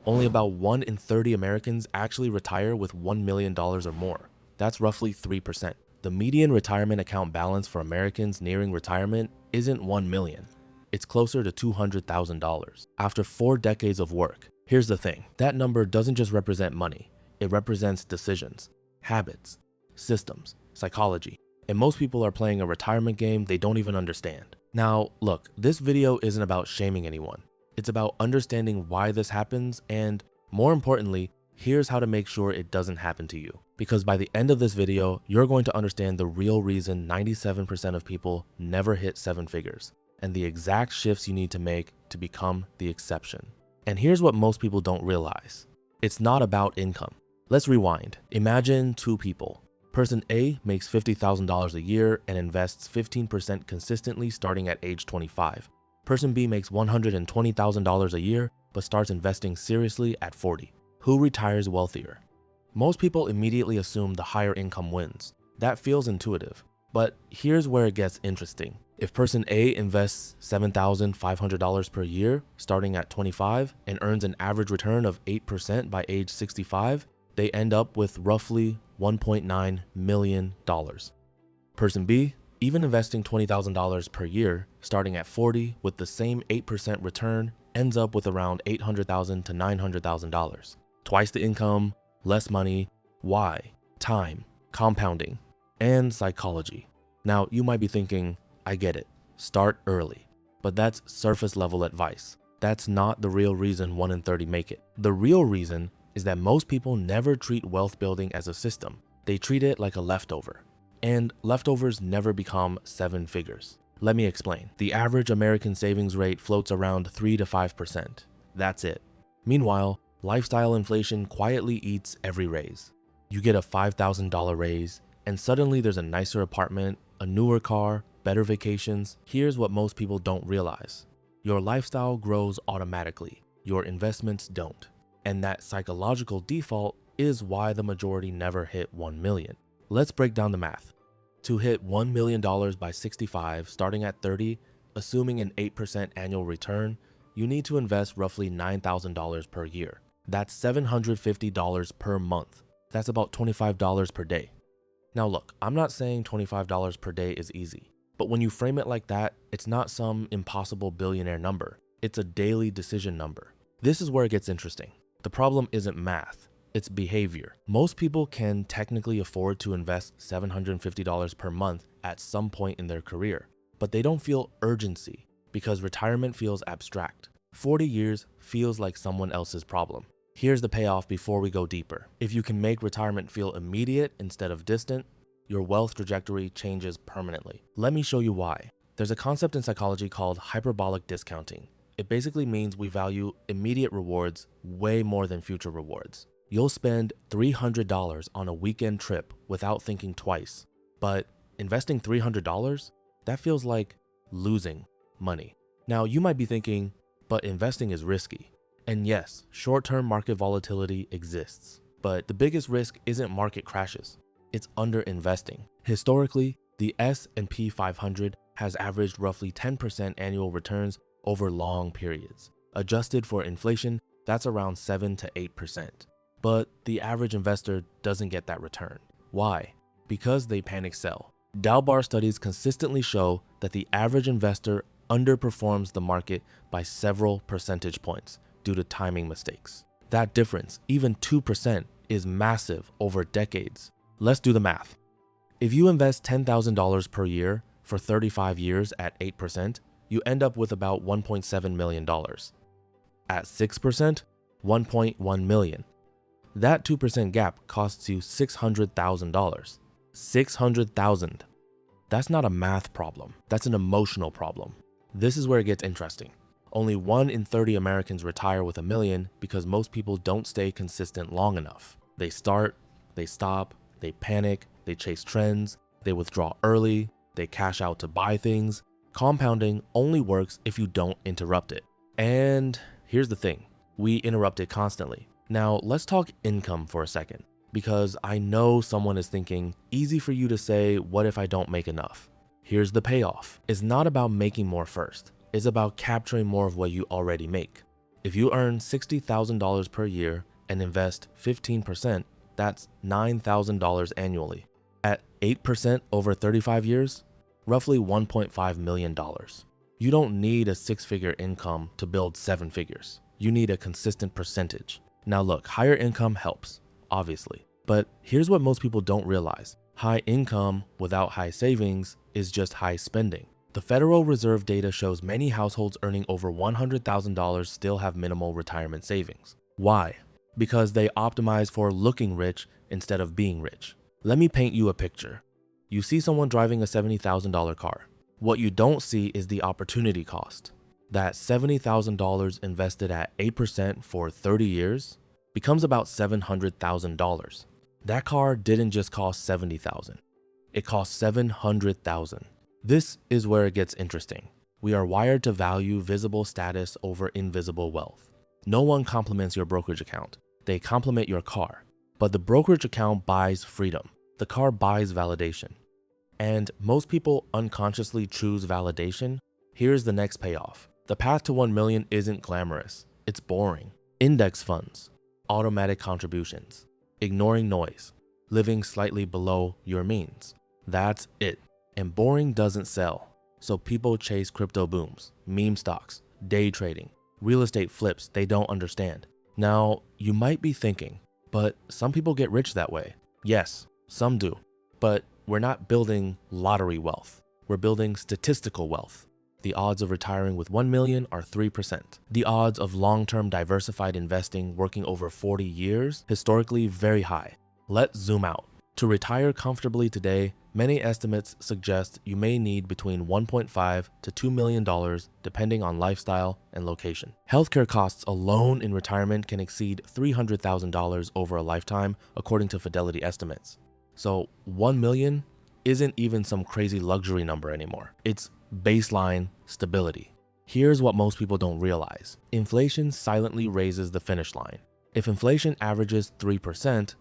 Only about 1 in 30 Americans actually retire with $1 million or more. That's roughly 3%. The median retirement account balance for Americans nearing retirement isn't 1 million. It's closer to $200,000 after 4 decades of work. Here's the thing, that number doesn't just represent money. It represents decisions, habits, systems, psychology. And most people are playing a retirement game they don't even understand. Now, look, this video isn't about shaming anyone. It's about understanding why this happens, and more importantly, here's how to make sure it doesn't happen to you. Because by the end of this video, you're going to understand the real reason 97% of people never hit 7 figures, and the exact shifts you need to make to become the exception. And here's what most people don't realize. It's not about income. Let's rewind. Imagine 2 people. Person A makes $50,000 a year and invests 15% consistently starting at age 25. Person B makes $120,000 a year but starts investing seriously at 40. Who retires wealthier? Most people immediately assume the higher income wins. That feels intuitive. But here's where it gets interesting. If person A invests $7,500 per year starting at 25 and earns an average return of 8% by age 65, they end up with roughly $1.9 million. Person B, even investing $20,000 per year starting at 40 with the same 8% return, ends up with around $800,000 to $900,000. Twice the income, less money. Why? Time, compounding, and psychology. Now, you might be thinking, I get it, start early. But that's surface level advice. That's not the real reason 1 in 30 make it. The real reason is that most people never treat wealth building as a system. They treat it like a leftover. And leftovers never become 7 figures. Let me explain. The average American savings rate floats around 3 to 5%. That's it. Meanwhile, lifestyle inflation quietly eats every raise. You get a $5,000 raise, and suddenly there's a nicer apartment, a newer car, better vacations. Here's what most people don't realize. Your lifestyle grows automatically. Your investments don't. And that psychological default is why the majority never hit 1 million. Let's break down the math. To hit $1 million by 65, starting at 30, assuming an 8% annual return, you need to invest roughly $9,000 per year. That's $750 per month. That's about $25 per day. Now look, I'm not saying $25 per day is easy, but when you frame it like that, it's not some impossible billionaire number. It's a daily decision number. This is where it gets interesting. The problem isn't math, it's behavior. Most people can technically afford to invest $750 per month at some point in their career, but they don't feel urgency because retirement feels abstract. 40 years feels like someone else's problem. Here's the payoff before we go deeper. If you can make retirement feel immediate instead of distant, your wealth trajectory changes permanently. Let me show you why. There's a concept in psychology called hyperbolic discounting. It basically means we value immediate rewards way more than future rewards. You'll spend $300 on a weekend trip without thinking twice, but investing $300, that feels like losing money. Now you might be thinking, but investing is risky. And yes, short-term market volatility exists, but the biggest risk isn't market crashes, it's underinvesting. Historically, the S&P 500 has averaged roughly 10% annual returns over long periods. Adjusted for inflation, that's around 7 to 8%. But the average investor doesn't get that return. Why? Because they panic sell. Dalbar studies consistently show that the average investor underperforms the market by several percentage points due to timing mistakes. That difference, even 2%, is massive over decades. Let's do the math. If you invest $10,000 per year for 35 years at 8%, you end up with about $1.7 million. At 6%, $1.1 million. That 2% gap costs you $600,000. $600,000. That's not a math problem. That's an emotional problem. This is where it gets interesting. Only 1 in 30 Americans retire with $1 million because most people don't stay consistent long enough. They start, they stop, they panic, they chase trends, they withdraw early, they cash out to buy things. Compounding only works if you don't interrupt it. And here's the thing, we interrupt it constantly. Now let's talk income for a second, because I know someone is thinking, easy for you to say, what if I don't make enough? Here's the payoff. It's not about making more first. It's about capturing more of what you already make. If you earn $60,000 per year and invest 15%, that's $9,000 annually. At 8% over 35 years, roughly $1.5 million. You don't need a six-figure income to build seven figures. You need a consistent percentage. Now look, higher income helps, obviously. But here's what most people don't realize. High income without high savings is just high spending. The Federal Reserve data shows many households earning over $100,000 still have minimal retirement savings. Why? Because they optimize for looking rich instead of being rich. Let me paint you a picture. You see someone driving a $70,000 car. What you don't see is the opportunity cost. That $70,000 invested at 8% for 30 years becomes about $700,000. That car didn't just cost $70,000. It cost $700,000. This is where it gets interesting. We are wired to value visible status over invisible wealth. No one compliments your brokerage account. They compliment your car. But the brokerage account buys freedom. The car buys validation. And most people unconsciously choose validation. Here's the next payoff. The path to 1 million isn't glamorous. It's boring. Index funds, automatic contributions, ignoring noise, living slightly below your means. That's it. And boring doesn't sell. So people chase crypto booms, meme stocks, day trading, real estate flips they don't understand. Now, you might be thinking, but some people get rich that way. Yes, some do. But we're not building lottery wealth. We're building statistical wealth. The odds of retiring with 1 million are 3%. The odds of long-term diversified investing working over 40 years, historically very high. Let's zoom out. To retire comfortably today, many estimates suggest you may need between $1.5 to $2 million depending on lifestyle and location. Healthcare costs alone in retirement can exceed $300,000 over a lifetime, according to Fidelity estimates. So 1 million isn't even some crazy luxury number anymore. It's baseline stability. Here's what most people don't realize. Inflation silently raises the finish line. If inflation averages 3%,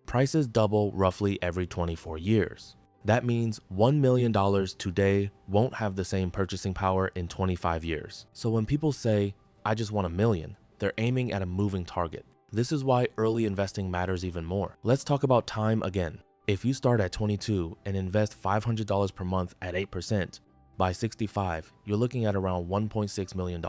prices double roughly every 24 years. That means $1 million today won't have the same purchasing power in 25 years. So when people say, I just want $1 million, they're aiming at a moving target. This is why early investing matters even more. Let's talk about time again. If you start at 22 and invest $500 per month at 8%, by 65, you're looking at around $1.6 million.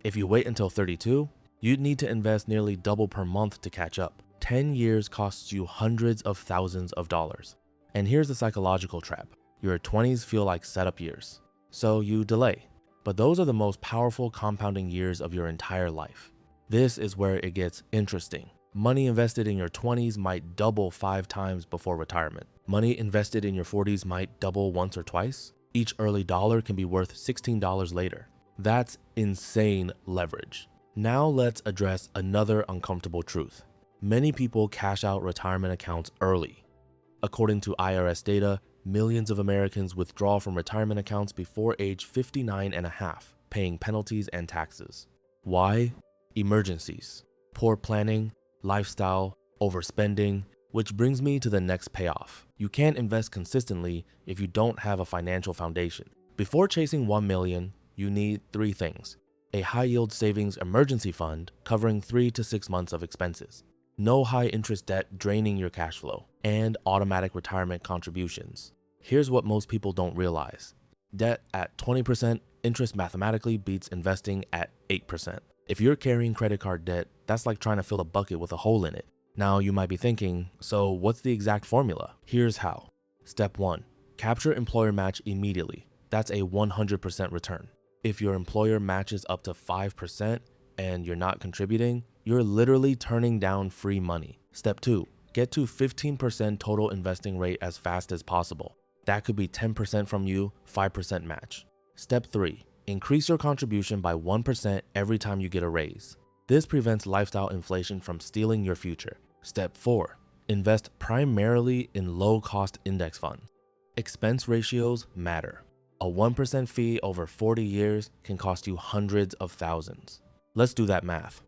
If you wait until 32, you'd need to invest nearly double per month to catch up. 10 years costs you hundreds of thousands of dollars. And here's the psychological trap. Your 20s feel like setup years, so you delay. But those are the most powerful compounding years of your entire life. This is where it gets interesting. Money invested in your 20s might double 5 times before retirement. Money invested in your 40s might double once or twice. Each early dollar can be worth $16 later. That's insane leverage. Now let's address another uncomfortable truth. Many people cash out retirement accounts early. According to IRS data, millions of Americans withdraw from retirement accounts before age 59 and a half, paying penalties and taxes. Why? Emergencies, poor planning, lifestyle, overspending, which brings me to the next payoff. You can't invest consistently if you don't have a financial foundation. Before chasing 1 million, you need 3 things. A high-yield savings emergency fund covering 3 to 6 months of expenses. No high-interest debt draining your cash flow, and automatic retirement contributions. Here's what most people don't realize. Debt at 20%, interest mathematically beats investing at 8%. If you're carrying credit card debt, that's like trying to fill a bucket with a hole in it. Now you might be thinking, so what's the exact formula? Here's how. Step 1, capture employer match immediately. That's a 100% return. If your employer matches up to 5% and you're not contributing, you're literally turning down free money. Step 2, get to 15% total investing rate as fast as possible. That could be 10% from you, 5% match. Step 3, increase your contribution by 1% every time you get a raise. This prevents lifestyle inflation from stealing your future. Step 4, invest primarily in low-cost index funds. Expense ratios matter. A 1% fee over 40 years can cost you hundreds of thousands. Let's do that math.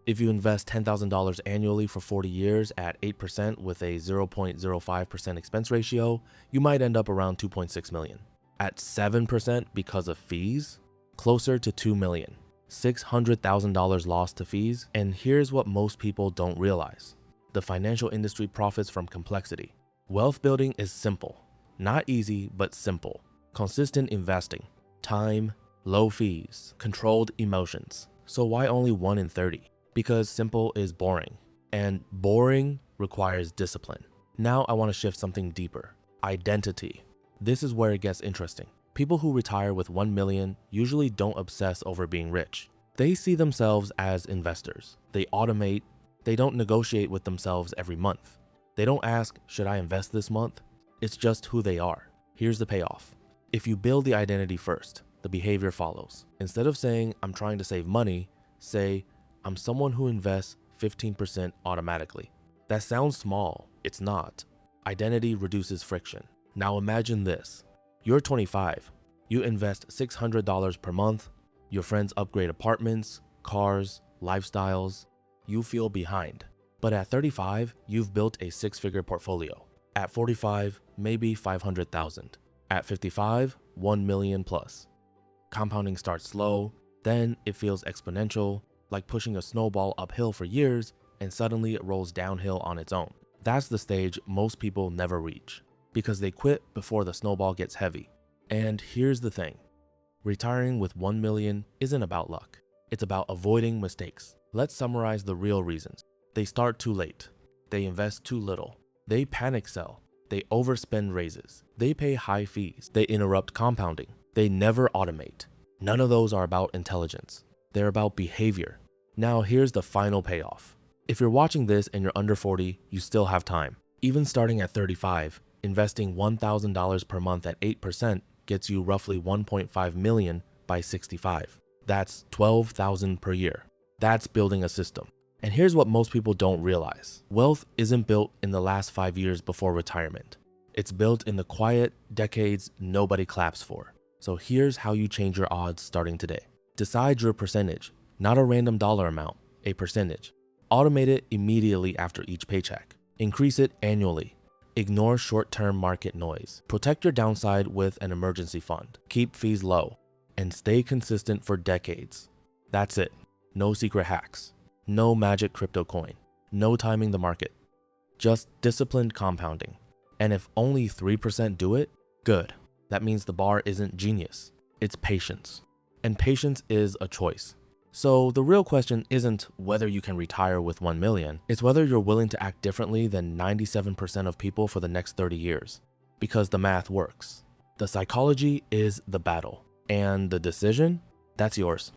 If you invest $10,000 annually for 40 years at 8% with a 0.05% expense ratio, you might end up around 2.6 million. At 7% because of fees, closer to 2 million. $600,000 lost to fees, and here's what most people don't realize. The financial industry profits from complexity. Wealth building is simple. Not easy, but simple. Consistent investing, time, low fees, controlled emotions. So why only 1 in 30? Because simple is boring, and boring requires discipline. Now I want to shift something deeper. Identity. This is where it gets interesting. People who retire with 1 million usually don't obsess over being rich. They see themselves as investors. They automate. They don't negotiate with themselves every month. They don't ask, should I invest this month? It's just who they are. Here's the payoff. If you build the identity first, the behavior follows. Instead of saying, I'm trying to save money, say, I'm someone who invests 15% automatically. That sounds small. It's not. Identity reduces friction. Now imagine this. You're 25. You invest $600 per month. Your friends upgrade apartments, cars, lifestyles. You feel behind. But at 35, you've built a 6-figure portfolio. At 45, maybe 500,000. At 55, 1 million plus. Compounding starts slow, then it feels exponential, like pushing a snowball uphill for years, and suddenly it rolls downhill on its own. That's the stage most people never reach, because they quit before the snowball gets heavy. And here's the thing. Retiring with 1 million isn't about luck. It's about avoiding mistakes. Let's summarize the real reasons. They start too late. They invest too little. They panic sell. They overspend raises. They pay high fees. They interrupt compounding. They never automate. None of those are about intelligence. They're about behavior. Now here's the final payoff. If you're watching this and you're under 40, you still have time. Even starting at 35, investing $1,000 per month at 8% gets you roughly 1.5 million by 65. That's 12,000 per year. That's building a system. And here's what most people don't realize. Wealth isn't built in the last 5 years before retirement. It's built in the quiet decades nobody claps for. So here's how you change your odds starting today. Decide your percentage, not a random dollar amount, a percentage. Automate it immediately after each paycheck. Increase it annually. Ignore short-term market noise. Protect your downside with an emergency fund. Keep fees low and stay consistent for decades. That's it. No secret hacks. No magic crypto coin. No timing the market. Just disciplined compounding. And if only 3% do it, good. That means the bar isn't genius. It's patience. And patience is a choice. So the real question isn't whether you can retire with 1 million, it's whether you're willing to act differently than 97% of people for the next 30 years. Because the math works. The psychology is the battle. And the decision, that's yours.